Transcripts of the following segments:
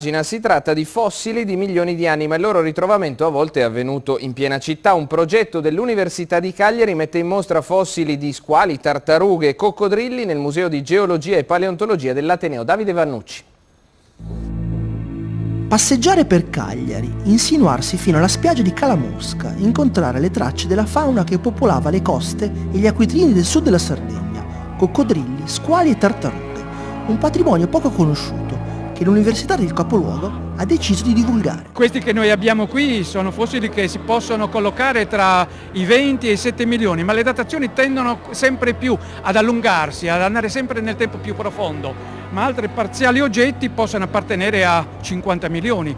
Si tratta di fossili di milioni di anni, ma il loro ritrovamento a volte è avvenuto in piena città. Un progetto dell'Università di Cagliari mette in mostra fossili di squali, tartarughe e coccodrilli nel Museo di Geologia e Paleontologia dell'Ateneo. Davide Vannucci. Passeggiare per Cagliari, insinuarsi fino alla spiaggia di Cala Mosca, incontrare le tracce della fauna che popolava le coste e gli acquitrini del sud della Sardegna, coccodrilli, squali e tartarughe, un patrimonio poco conosciuto che l'Università del capoluogo ha deciso di divulgare. Questi che noi abbiamo qui sono fossili che si possono collocare tra i 20 e i 7 milioni, ma le datazioni tendono sempre più ad allungarsi, ad andare sempre nel tempo più profondo, ma altri parziali oggetti possono appartenere a 50 milioni,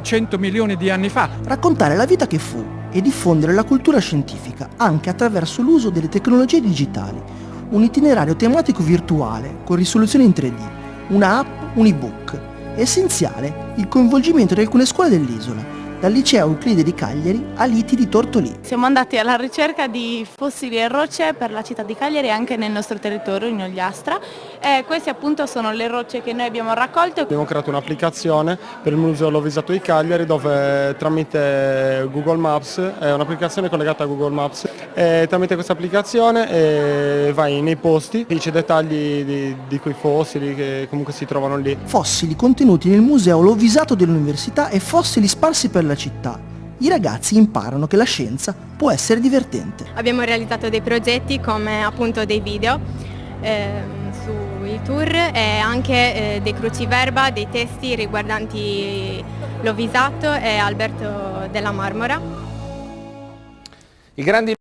100 milioni di anni fa. Raccontare la vita che fu e diffondere la cultura scientifica anche attraverso l'uso delle tecnologie digitali, un itinerario tematico virtuale con risoluzione in 3D, una app, un ebook. Essenziale il coinvolgimento di alcune scuole dell'isola, dal liceo Euclide di Cagliari a Liti di Tortolì. Siamo andati alla ricerca di fossili e rocce per la città di Cagliari e anche nel nostro territorio, in Ogliastra. Queste appunto sono le rocce che noi abbiamo raccolto. Abbiamo creato un'applicazione per il Museo Lovisato di Cagliari dove tramite Google Maps, è un'applicazione collegata a Google Maps, e tramite questa applicazione vai nei posti, dice dettagli di quei fossili che comunque si trovano lì. Fossili contenuti nel Museo Lovisato dell'Università e fossili sparsi per la città. I ragazzi imparano che la scienza può essere divertente. Abbiamo realizzato dei progetti come appunto dei video sui tour e anche dei cruciverba, dei testi riguardanti Lovisato e Alberto della Marmora. I grandi